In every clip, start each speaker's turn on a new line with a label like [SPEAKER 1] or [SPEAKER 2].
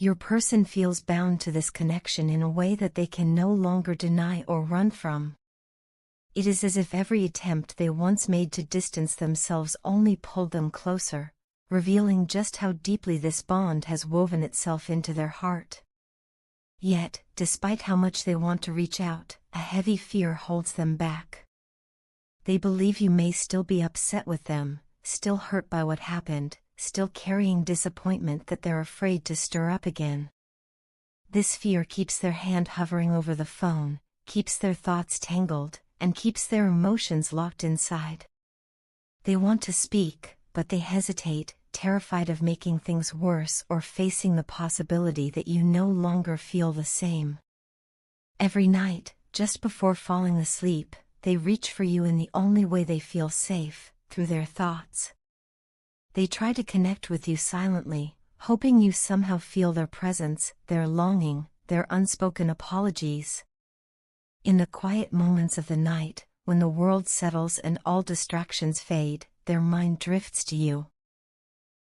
[SPEAKER 1] Your person feels bound to this connection in a way that they can no longer deny or run from. It is as if every attempt they once made to distance themselves only pulled them closer, revealing just how deeply this bond has woven itself into their heart. Yet, despite how much they want to reach out, a heavy fear holds them back. They believe you may still be upset with them, still hurt by what happened, still carrying disappointment that they're afraid to stir up again. This fear keeps their hand hovering over the phone, keeps their thoughts tangled, and keeps their emotions locked inside. They want to speak, but they hesitate, terrified of making things worse or facing the possibility that you no longer feel the same. Every night, just before falling asleep, they reach for you in the only way they feel safe, through their thoughts. They try to connect with you silently, hoping you somehow feel their presence, their longing, their unspoken apologies. In the quiet moments of the night, when the world settles and all distractions fade, their mind drifts to you.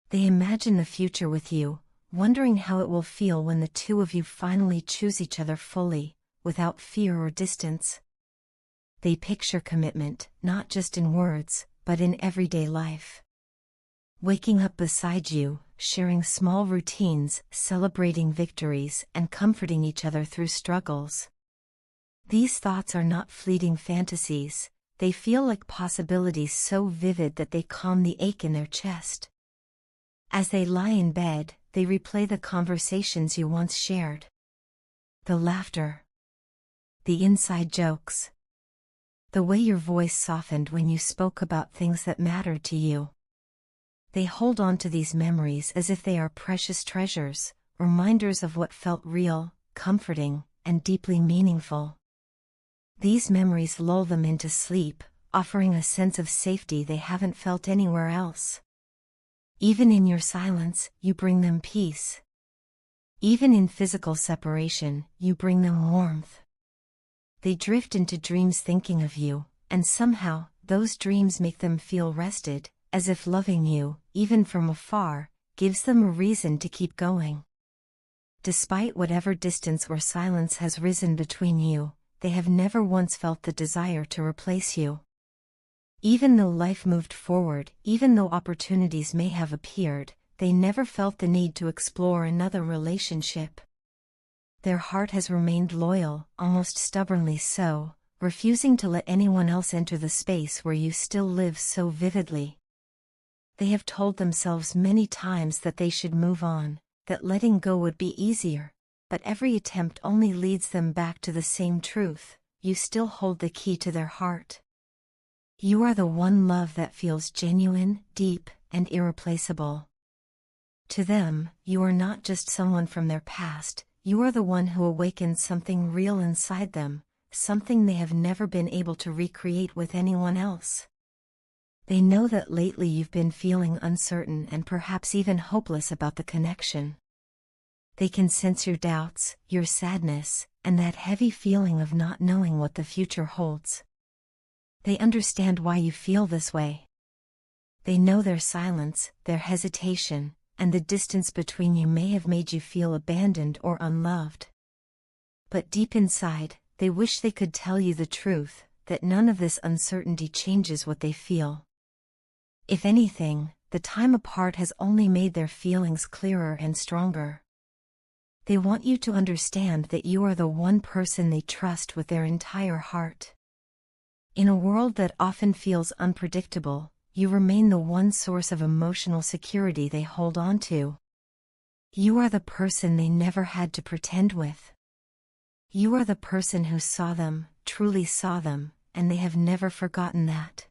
[SPEAKER 1] They imagine the future with you, wondering how it will feel when the two of you finally choose each other fully, without fear or distance. They picture commitment, not just in words, but in everyday life. Waking up beside you, sharing small routines, celebrating victories, and comforting each other through struggles. These thoughts are not fleeting fantasies, they feel like possibilities so vivid that they calm the ache in their chest. As they lie in bed, they replay the conversations you once shared. The laughter. The inside jokes. The way your voice softened when you spoke about things that mattered to you. They hold on to these memories as if they are precious treasures, reminders of what felt real, comforting, and deeply meaningful. These memories lull them into sleep, offering a sense of safety they haven't felt anywhere else. Even in your silence, you bring them peace. Even in physical separation, you bring them warmth. They drift into dreams thinking of you, and somehow, those dreams make them feel rested, as if loving you, even from afar, gives them a reason to keep going. Despite whatever distance or silence has risen between you, they have never once felt the desire to replace you. Even though life moved forward, even though opportunities may have appeared, they never felt the need to explore another relationship. Their heart has remained loyal, almost stubbornly so, refusing to let anyone else enter the space where you still live so vividly. They have told themselves many times that they should move on, that letting go would be easier, but every attempt only leads them back to the same truth: you still hold the key to their heart. You are the one love that feels genuine, deep, and irreplaceable. To them, you are not just someone from their past, you are the one who awakens something real inside them, something they have never been able to recreate with anyone else. They know that lately you've been feeling uncertain and perhaps even hopeless about the connection. They can sense your doubts, your sadness, and that heavy feeling of not knowing what the future holds. They understand why you feel this way. They know their silence, their hesitation, and the distance between you may have made you feel abandoned or unloved. But deep inside, they wish they could tell you the truth, that none of this uncertainty changes what they feel. If anything, the time apart has only made their feelings clearer and stronger. They want you to understand that you are the one person they trust with their entire heart. In a world that often feels unpredictable, you remain the one source of emotional security they hold on to. You are the person they never had to pretend with. You are the person who saw them, truly saw them, and they have never forgotten that.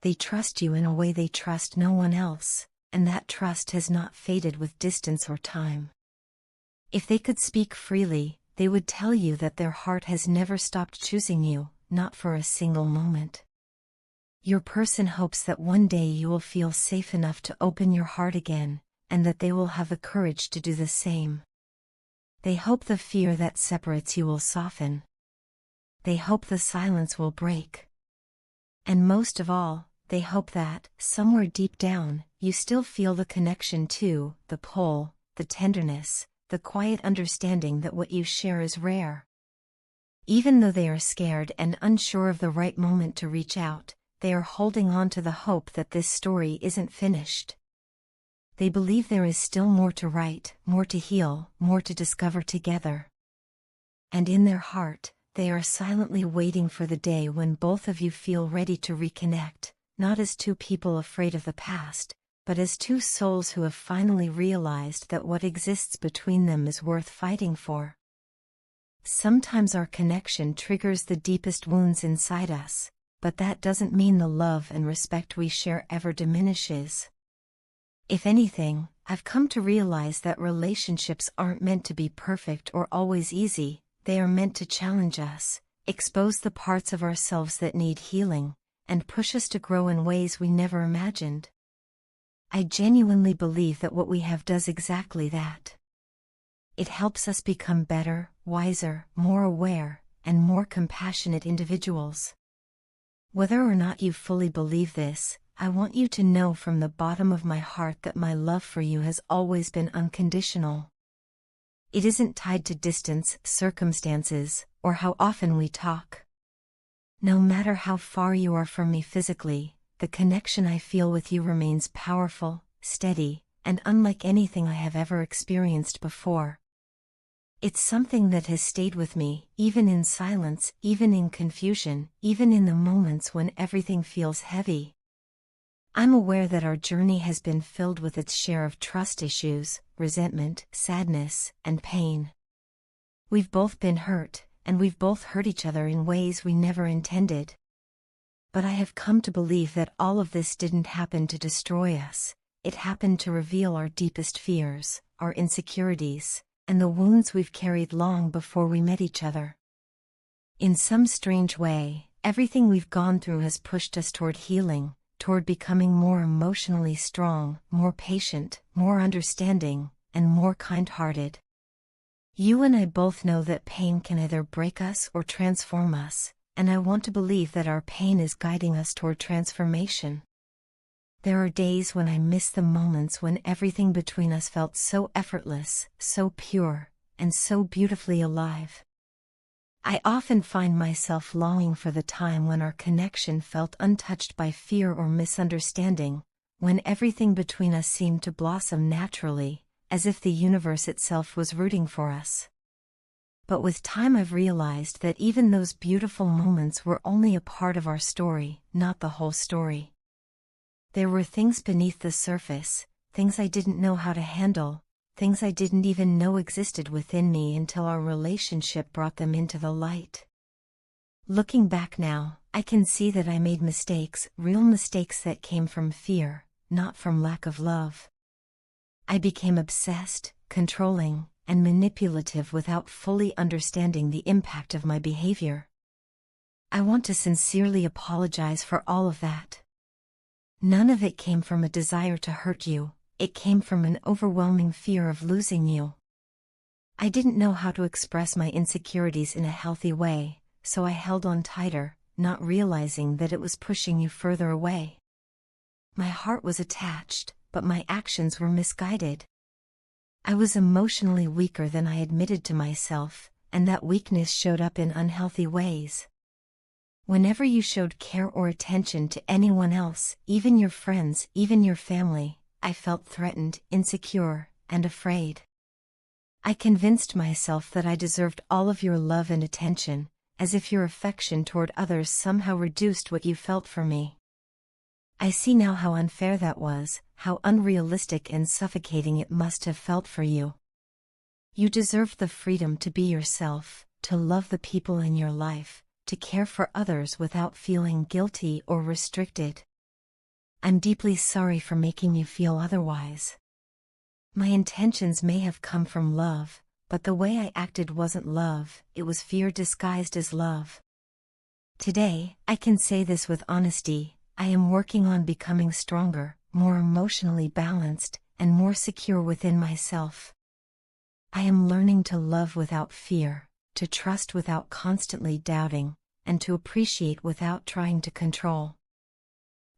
[SPEAKER 1] They trust you in a way they trust no one else, and that trust has not faded with distance or time. If they could speak freely, they would tell you that their heart has never stopped choosing you, not for a single moment. Your person hopes that one day you will feel safe enough to open your heart again, and that they will have the courage to do the same. They hope the fear that separates you will soften. They hope the silence will break. And most of all, they hope that, somewhere deep down, you still feel the connection too, the pull, the tenderness, the quiet understanding that what you share is rare. Even though they are scared and unsure of the right moment to reach out, they are holding on to the hope that this story isn't finished. They believe there is still more to write, more to heal, more to discover together. And in their heart, they are silently waiting for the day when both of you feel ready to reconnect, not as two people afraid of the past, but as two souls who have finally realized that what exists between them is worth fighting for. Sometimes our connection triggers the deepest wounds inside us, but that doesn't mean the love and respect we share ever diminishes. If anything, I've come to realize that relationships aren't meant to be perfect or always easy. They are meant to challenge us, expose the parts of ourselves that need healing, and push us to grow in ways we never imagined. I genuinely believe that what we have does exactly that. It helps us become better, wiser, more aware, and more compassionate individuals. Whether or not you fully believe this, I want you to know from the bottom of my heart that my love for you has always been unconditional. It isn't tied to distance, circumstances, or how often we talk. No matter how far you are from me physically, the connection I feel with you remains powerful, steady, and unlike anything I have ever experienced before. It's something that has stayed with me, even in silence, even in confusion, even in the moments when everything feels heavy. I'm aware that our journey has been filled with its share of trust issues, resentment, sadness, and pain. We've both been hurt, and we've both hurt each other in ways we never intended. But I have come to believe that all of this didn't happen to destroy us. It happened to reveal our deepest fears, our insecurities, and the wounds we've carried long before we met each other. In some strange way, everything we've gone through has pushed us toward healing, toward becoming more emotionally strong, more patient, more understanding, and more kind-hearted. You and I both know that pain can either break us or transform us, and I want to believe that our pain is guiding us toward transformation. There are days when I miss the moments when everything between us felt so effortless, so pure, and so beautifully alive. I often find myself longing for the time when our connection felt untouched by fear or misunderstanding, when everything between us seemed to blossom naturally, as if the universe itself was rooting for us. But with time I've realized that even those beautiful moments were only a part of our story, not the whole story. There were things beneath the surface, things I didn't know how to handle, things I didn't even know existed within me until our relationship brought them into the light. Looking back now, I can see that I made mistakes, real mistakes that came from fear, not from lack of love. I became obsessed, controlling, and manipulative without fully understanding the impact of my behavior. I want to sincerely apologize for all of that. None of it came from a desire to hurt you. It came from an overwhelming fear of losing you. I didn't know how to express my insecurities in a healthy way, so I held on tighter, not realizing that it was pushing you further away. My heart was attached, but my actions were misguided. I was emotionally weaker than I admitted to myself, and that weakness showed up in unhealthy ways. Whenever you showed care or attention to anyone else, even your friends, even your family, I felt threatened, insecure, and afraid. I convinced myself that I deserved all of your love and attention, as if your affection toward others somehow reduced what you felt for me. I see now how unfair that was, how unrealistic and suffocating it must have felt for you. You deserved the freedom to be yourself, to love the people in your life, to care for others without feeling guilty or restricted. I'm deeply sorry for making you feel otherwise. My intentions may have come from love, but the way I acted wasn't love, it was fear disguised as love. Today, I can say this with honesty, I am working on becoming stronger, more emotionally balanced, and more secure within myself. I am learning to love without fear, to trust without constantly doubting, and to appreciate without trying to control.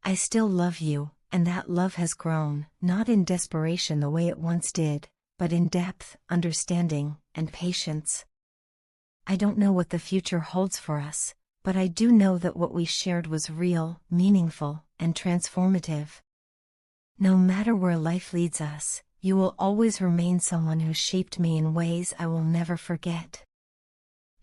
[SPEAKER 1] I still love you, and that love has grown, not in desperation the way it once did, but in depth, understanding, and patience. I don't know what the future holds for us, but I do know that what we shared was real, meaningful, and transformative. No matter where life leads us, you will always remain someone who shaped me in ways I will never forget.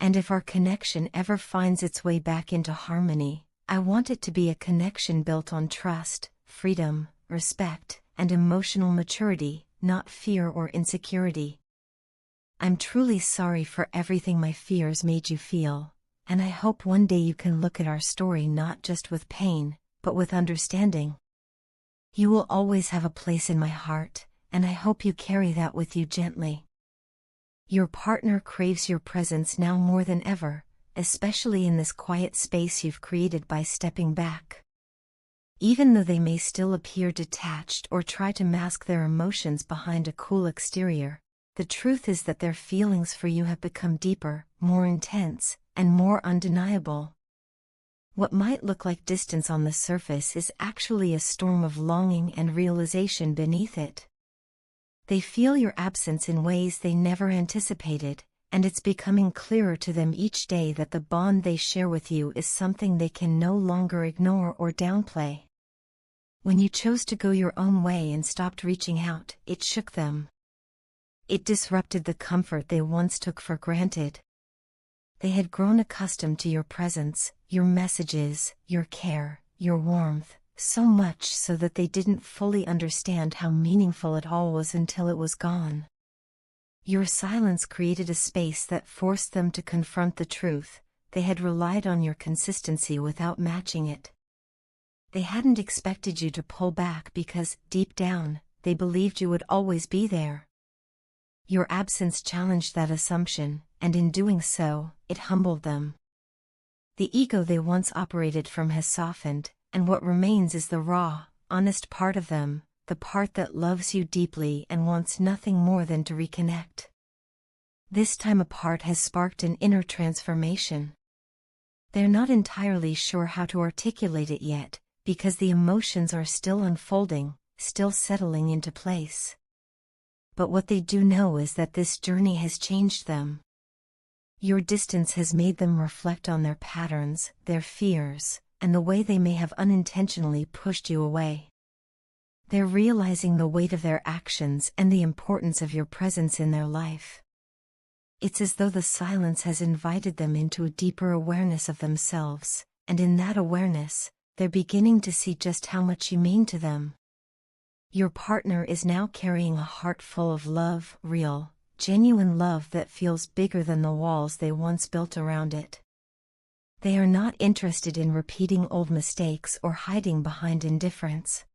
[SPEAKER 1] And if our connection ever finds its way back into harmony, I want it to be a connection built on trust, freedom, respect, and emotional maturity, not fear or insecurity. I'm truly sorry for everything my fears made you feel, and I hope one day you can look at our story not just with pain, but with understanding. You will always have a place in my heart, and I hope you carry that with you gently. Your partner craves your presence now more than ever, especially in this quiet space you've created by stepping back. Even though they may still appear detached or try to mask their emotions behind a cool exterior, the truth is that their feelings for you have become deeper, more intense, and more undeniable. What might look like distance on the surface is actually a storm of longing and realization beneath it. They feel your absence in ways they never anticipated, and it's becoming clearer to them each day that the bond they share with you is something they can no longer ignore or downplay. When you chose to go your own way and stopped reaching out, it shook them. It disrupted the comfort they once took for granted. They had grown accustomed to your presence, your messages, your care, your warmth, so much so that they didn't fully understand how meaningful it all was until it was gone. Your silence created a space that forced them to confront the truth. They had relied on your consistency without matching it. They hadn't expected you to pull back because, deep down, they believed you would always be there. Your absence challenged that assumption, and in doing so, it humbled them. The ego they once operated from has softened, and what remains is the raw, honest part of them, the part that loves you deeply and wants nothing more than to reconnect. This time apart has sparked an inner transformation. They're not entirely sure how to articulate it yet, because the emotions are still unfolding, still settling into place. But what they do know is that this journey has changed them. Your distance has made them reflect on their patterns, their fears, and the way they may have unintentionally pushed you away. They're realizing the weight of their actions and the importance of your presence in their life. It's as though the silence has invited them into a deeper awareness of themselves, and in that awareness, they're beginning to see just how much you mean to them. Your partner is now carrying a heart full of love, real, genuine love that feels bigger than the walls they once built around it. They are not interested in repeating old mistakes or hiding behind indifference.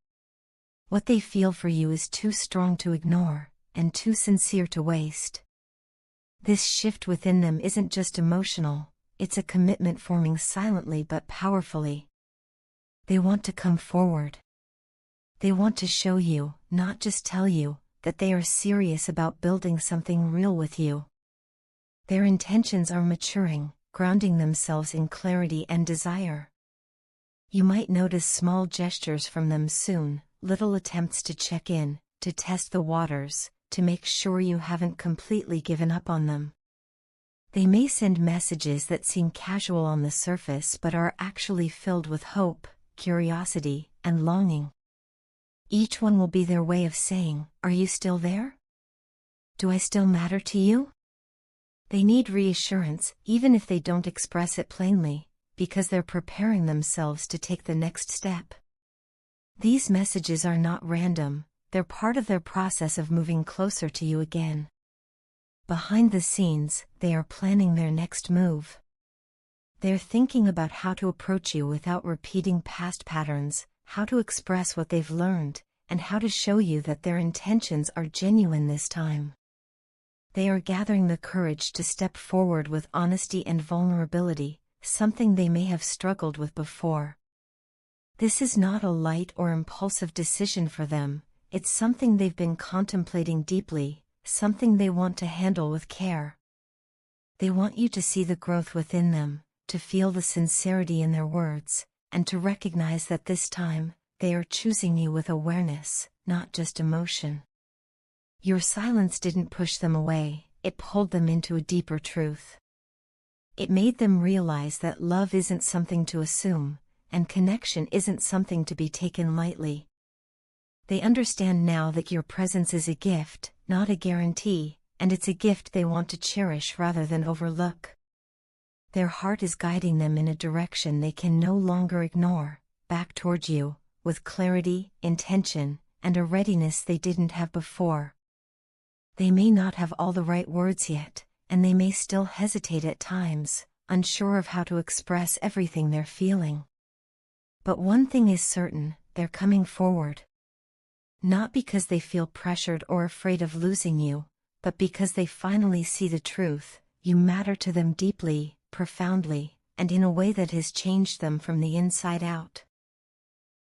[SPEAKER 1] What they feel for you is too strong to ignore, and too sincere to waste. This shift within them isn't just emotional, it's a commitment forming silently but powerfully. They want to come forward. They want to show you, not just tell you, that they are serious about building something real with you. Their intentions are maturing, grounding themselves in clarity and desire. You might notice small gestures from them soon, little attempts to check in, to test the waters, to make sure you haven't completely given up on them. They may send messages that seem casual on the surface but are actually filled with hope, curiosity, and longing. Each one will be their way of saying, "Are you still there? Do I still matter to you?" They need reassurance, even if they don't express it plainly, because they're preparing themselves to take the next step. These messages are not random, they're part of their process of moving closer to you again. Behind the scenes, they are planning their next move. They're thinking about how to approach you without repeating past patterns, how to express what they've learned, and how to show you that their intentions are genuine this time. They are gathering the courage to step forward with honesty and vulnerability, something they may have struggled with before. This is not a light or impulsive decision for them, it's something they've been contemplating deeply, something they want to handle with care. They want you to see the growth within them, to feel the sincerity in their words, and to recognize that this time, they are choosing you with awareness, not just emotion. Your silence didn't push them away, it pulled them into a deeper truth. It made them realize that love isn't something to assume, and connection isn't something to be taken lightly. They understand now that your presence is a gift, not a guarantee, and it's a gift they want to cherish rather than overlook. Their heart is guiding them in a direction they can no longer ignore, back toward you, with clarity, intention, and a readiness they didn't have before. They may not have all the right words yet, and they may still hesitate at times, unsure of how to express everything they're feeling. But one thing is certain, they're coming forward. Not because they feel pressured or afraid of losing you, but because they finally see the truth: you matter to them deeply, profoundly, and in a way that has changed them from the inside out.